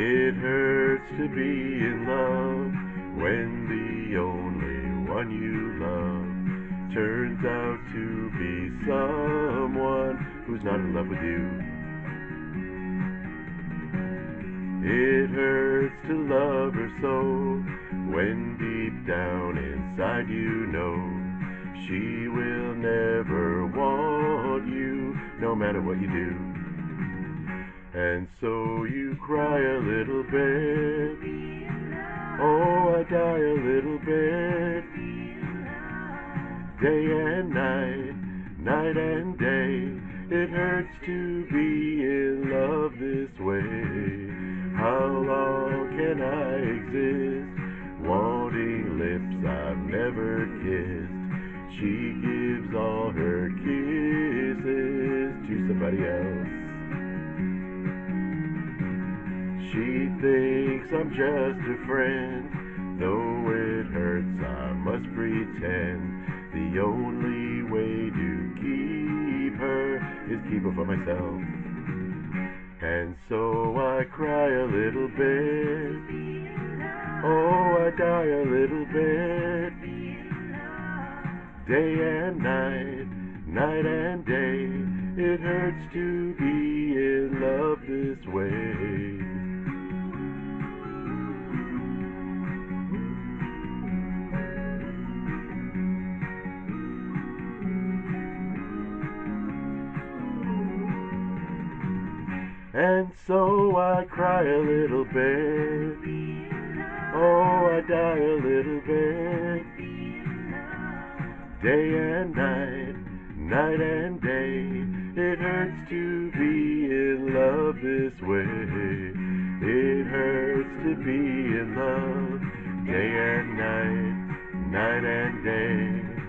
It hurts to be in love when the only one you love turns out to be someone who's not in love with you. It hurts to love her so when deep down inside you know she will never want you no matter what you do. And so you cry a little bit, oh I die a little bit, day and night, night and day. It hurts to be in love this way. How long can I exist, wanting lips I've never kissed? She gives all her kisses to somebody else. She thinks I'm just a friend, though it hurts I must pretend. The only way to keep her is keep her for myself. And so I cry a little bit, oh I die a little bit, day and night, night and day. It hurts to be in love this way. And so I cry a little bit, oh I die a little bit, day and night, night and day. It hurts to be in love this way. It hurts to be in love, day and night, night and day.